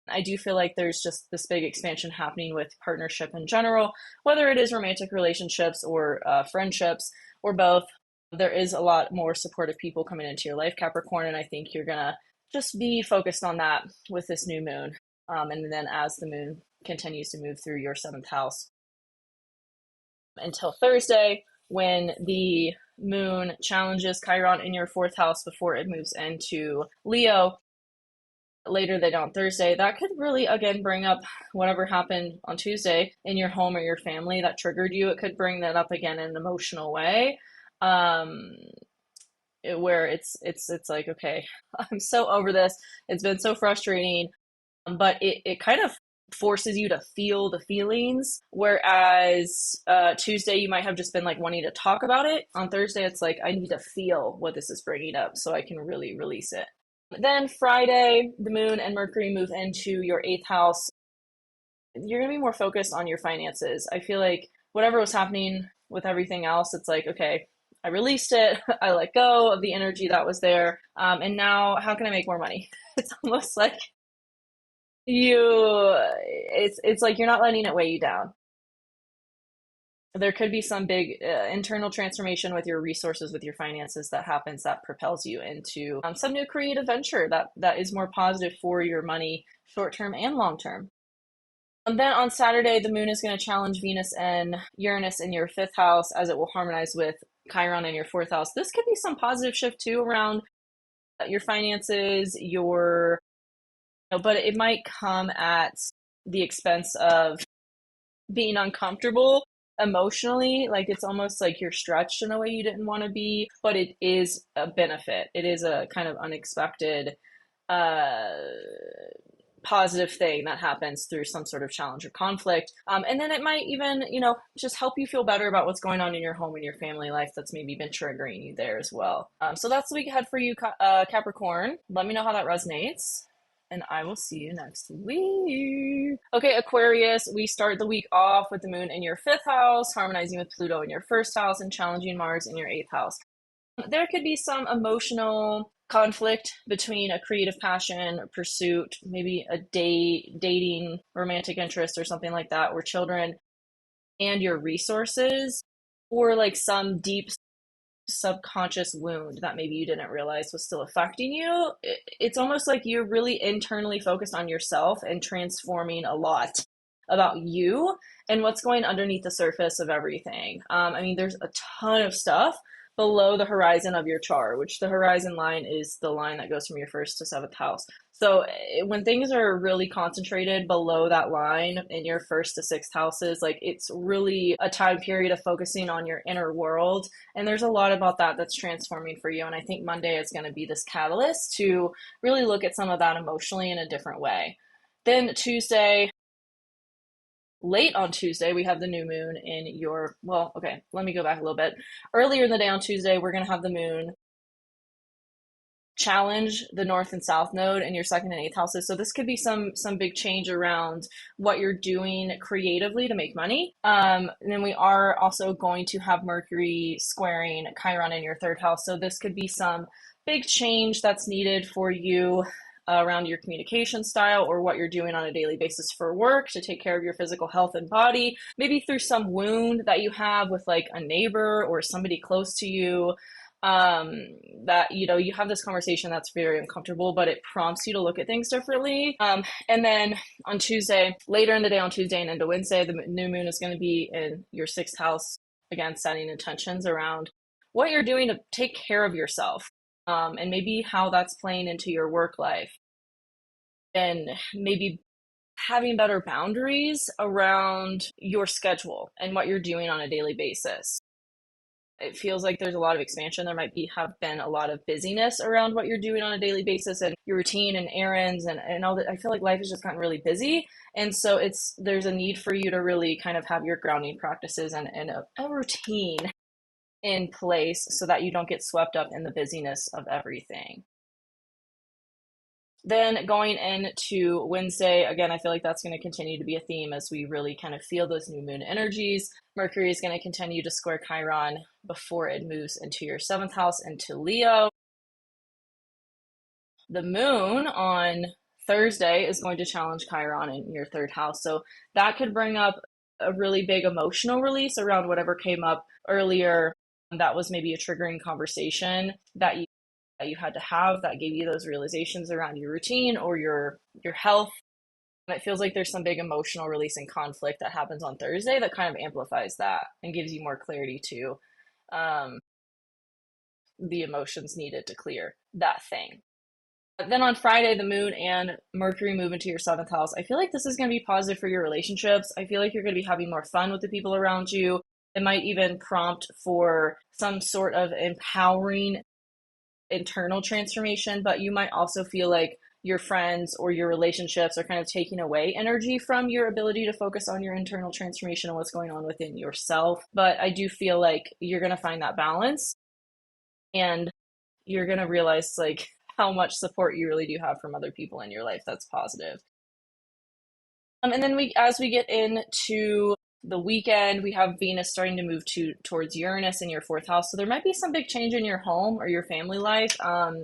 I do feel like there's just this big expansion happening with partnership in general, whether it is romantic relationships or friendships or both. There is a lot more supportive people coming into your life, Capricorn, and I think you're gonna just be focused on that with this new moon. And then as the moon continues to move through your seventh house until Thursday, when the moon challenges Chiron in your fourth house before it moves into Leo later that on Thursday, that could really, again, bring up whatever happened on Tuesday in your home or your family that triggered you. It could bring that up again in an emotional way, where it's like, okay, I'm so over this. It's been so frustrating, but it kind of forces you to feel the feelings, whereas Tuesday you might have just been like wanting to talk about it. On Thursday it's like, I need to feel what this is bringing up so I can really release it. Then Friday, the moon and Mercury move into your eighth house. You're gonna be more focused on your finances. I feel like whatever was happening with everything else, it's like, okay, I released it, I let go of the energy that was there, and now how can I make more money? It's almost like it's like you're not letting it weigh you down. there could be some big internal transformation with your resources, with your finances that happens that propels you into some new creative venture that is more positive for your money, short term and long term. And then on Saturday, the moon is going to challenge Venus and Uranus in your fifth house as it will harmonize with Chiron in your fourth house. This could be some positive shift too around your finances, but it might come at the expense of being uncomfortable emotionally. Like it's almost like you're stretched in a way you didn't want to be, but it is a benefit. It is a kind of unexpected uh positive thing that happens through some sort of challenge or conflict. And then it might even, just help you feel better about what's going on in your home and your family life that's maybe been triggering you there as well. So that's the week ahead for you, Capricorn. Let me know how that resonates. And I will see you next week. Okay, Aquarius, we start the week off with the moon in your fifth house, harmonizing with Pluto in your first house, and challenging Mars in your eighth house. There could be some emotional conflict between a creative passion, a pursuit, maybe a dating, romantic interest, or something like that, or children, and your resources, or like some deep subconscious wound that maybe you didn't realize was still affecting you. It's almost like you're really internally focused on yourself and transforming a lot about you and what's going underneath the surface of everything. I mean, there's a ton of stuff below the horizon of your chart, which the horizon line is the line that goes from your first to seventh house. So when things are really concentrated below that line in your first to sixth houses, like it's really a time period of focusing on your inner world. And there's a lot about that that's transforming for you. And I think Monday is going to be this catalyst to really look at some of that emotionally in a different way. Then Tuesday, late on Tuesday, we have the new moon in your, well, okay, let me go back a little bit. Earlier in the day on Tuesday, we're going to have the moon challenge the north and south node in your second and eighth houses. So this could be some big change around what you're doing creatively to make money. And then we are also going to have Mercury squaring Chiron in your third house. So this could be some big change that's needed for you around your communication style or what you're doing on a daily basis for work to take care of your physical health and body, maybe through some wound that you have with like a neighbor or somebody close to you. That you have this conversation that's very uncomfortable, but it prompts you to look at things differently. And then on Tuesday, later in the day on Tuesday and into Wednesday, the new moon is going to be in your sixth house, again setting intentions around what you're doing to take care of yourself, and maybe how that's playing into your work life, and maybe having better boundaries around your schedule and what you're doing on a daily basis. It feels like there's a lot of expansion. There might have been a lot of busyness around what you're doing on a daily basis and your routine and errands and all that. I feel like life has just gotten really busy. And so there's a need for you to really kind of have your grounding practices and a routine in place so that you don't get swept up in the busyness of everything. Then going into Wednesday, again, I feel like that's going to continue to be a theme as we really kind of feel those new moon energies. Mercury is going to continue to square Chiron before it moves into your seventh house, into Leo. The moon on Thursday is going to challenge Chiron in your third house. So that could bring up a really big emotional release around whatever came up earlier. That was maybe a triggering conversation that you had to have that gave you those realizations around your routine or your health. And it feels like there's some big emotional release and conflict that happens on Thursday that kind of amplifies that and gives you more clarity to the emotions needed to clear that thing. Then on Friday, the moon and Mercury move into your seventh house. I feel like this is going to be positive for your relationships. I feel like you're going to be having more fun with the people around you. It might even prompt for some sort of empowering internal transformation, but you might also feel like your friends or your relationships are kind of taking away energy from your ability to focus on your internal transformation and what's going on within yourself. But I do feel like you're going to find that balance and you're going to realize like how much support you really do have from other people in your life that's positive. And then as we get into the weekend, we have Venus starting to move towards Uranus in your fourth house. So there might be some big change in your home or your family life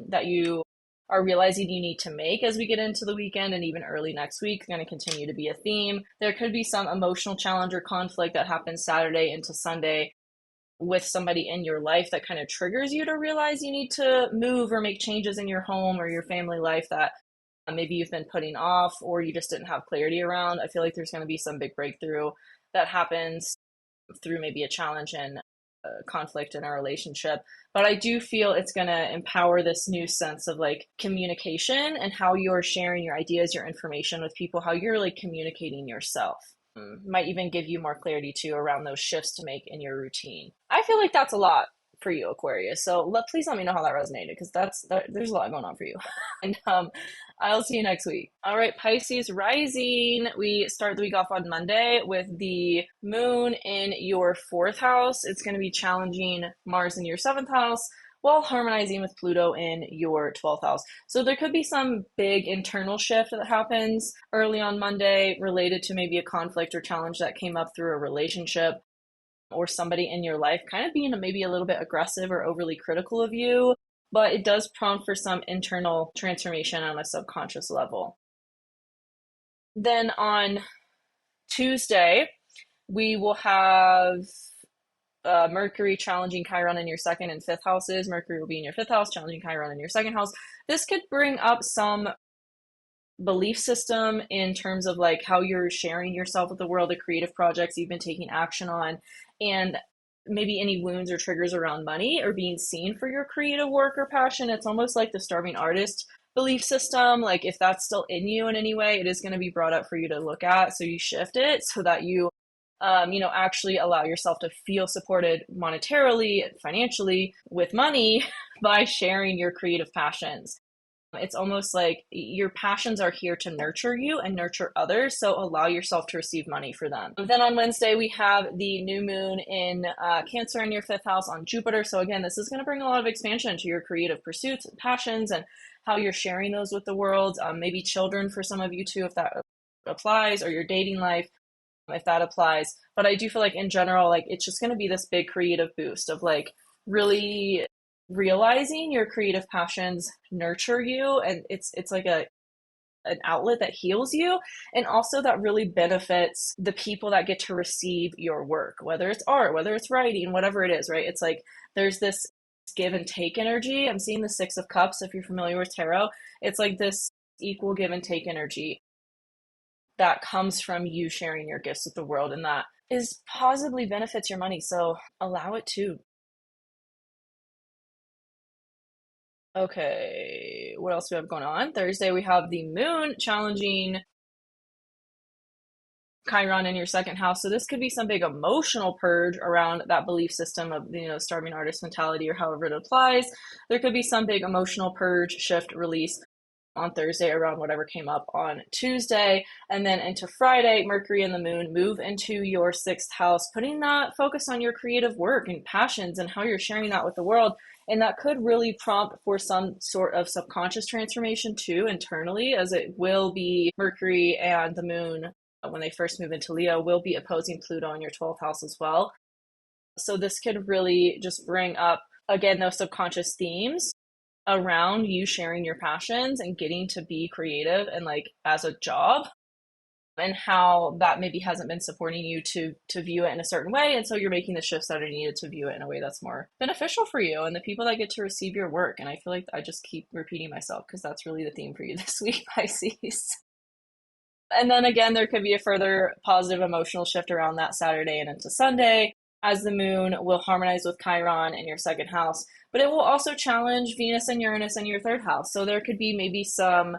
that you are realizing you need to make as we get into the weekend and even early next week. Going to continue to be a theme. There could be some emotional challenge or conflict that happens Saturday into Sunday with somebody in your life that kind of triggers you to realize you need to move or make changes in your home or your family life that maybe you've been putting off or you just didn't have clarity around. I feel like there's going to be some big breakthrough that happens through maybe a challenge and conflict in a relationship. But I do feel it's going to empower this new sense of like communication and how you're sharing your ideas, your information with people, how you're like communicating yourself. Might even give you more clarity too around those shifts to make in your routine. I feel like that's a lot for you, Aquarius. So please let me know how that resonated, because there's a lot going on for you. And I'll see you next week. All right, Pisces Rising. We start the week off on Monday with the moon in your 4th house. It's going to be challenging Mars in your 7th house while harmonizing with Pluto in your 12th house. So there could be some big internal shift that happens early on Monday related to maybe a conflict or challenge that came up through a relationship or somebody in your life kind of being maybe a little bit aggressive or overly critical of you. But it does prompt for some internal transformation on a subconscious level. Then on Tuesday, we will have Mercury challenging Chiron in your 2nd and 5th houses. Mercury will be in your 5th house, challenging Chiron in your 2nd house. This could bring up some belief system in terms of like how you're sharing yourself with the world, the creative projects you've been taking action on, and maybe any wounds or triggers around money or being seen for your creative work or passion. It's almost like the starving artist belief system. Like if that's still in you in any way, it is going to be brought up for you to look at. So you shift it so that you actually allow yourself to feel supported monetarily, financially, with money by sharing your creative passions. It's almost like your passions are here to nurture you and nurture others, so allow yourself to receive money for them. Then on Wednesday, we have the new moon in Cancer in your 5th house on Jupiter. So again, this is going to bring a lot of expansion to your creative pursuits and passions and how you're sharing those with the world. Maybe children for some of you too, if that applies, or your dating life, if that applies. But I do feel like in general, like it's just going to be this big creative boost of like really realizing your creative passions nurture you, and it's like an outlet that heals you, and also that really benefits the people that get to receive your work, whether it's art, whether it's writing, whatever it is, right? It's like there's this give and take energy. I'm seeing the 6 of Cups. If you're familiar with tarot, it's like this equal give and take energy that comes from you sharing your gifts with the world, and that is positively benefits your money, so allow it to. Okay, what else do we have going on? Thursday, we have the moon challenging Chiron in your 2nd house. So this could be some big emotional purge around that belief system of, starving artist mentality or however it applies. There could be some big emotional purge, shift, release on Thursday around whatever came up on Tuesday. And then into Friday, Mercury and the moon move into your 6th house, putting that focus on your creative work and passions and how you're sharing that with the world. And that could really prompt for some sort of subconscious transformation too internally, as it will be Mercury and the moon, when they first move into Leo, will be opposing Pluto in your 12th house as well. So this could really just bring up, again, those subconscious themes around you sharing your passions and getting to be creative and like as a job, and how that maybe hasn't been supporting you to view it in a certain way. And so you're making the shifts that are needed to view it in a way that's more beneficial for you and the people that get to receive your work. And I feel like I just keep repeating myself because that's really the theme for you this week, Pisces. And then again, there could be a further positive emotional shift around that Saturday and into Sunday, as the moon will harmonize with Chiron in your 2nd house, but it will also challenge Venus and Uranus in your 3rd house. So there could be maybe some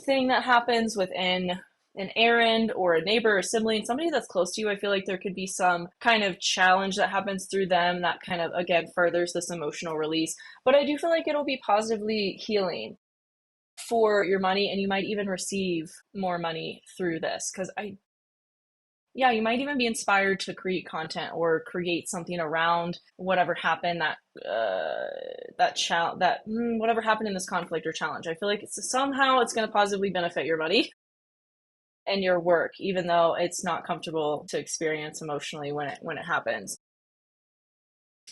thing that happens within an errand or a neighbor or sibling, somebody that's close to you. I feel like there could be some kind of challenge that happens through them that kind of, again, furthers this emotional release. But I do feel like it'll be positively healing for your money, and you might even receive more money through this, because you might even be inspired to create content or create something around whatever happened whatever happened in this conflict or challenge. I feel like somehow it's going to positively benefit your money and your work, even though it's not comfortable to experience emotionally when it happens.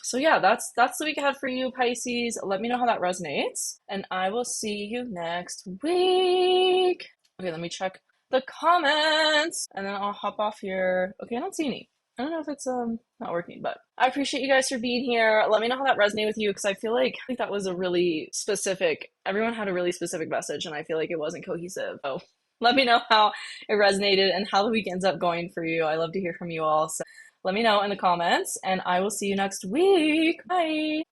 So yeah, that's the week ahead for you, Pisces. Let me know how that resonates, and I will see you next week. Okay, let me check the comments, and then I'll hop off here. Okay, I don't see any. I don't know if it's not working, but I appreciate you guys for being here. Let me know how that resonated with you, because I feel like that was a really specific. Everyone had a really specific message, and I feel like it wasn't cohesive. So let me know how it resonated and how the week ends up going for you. I love to hear from you all. So let me know in the comments, and I will see you next week. Bye.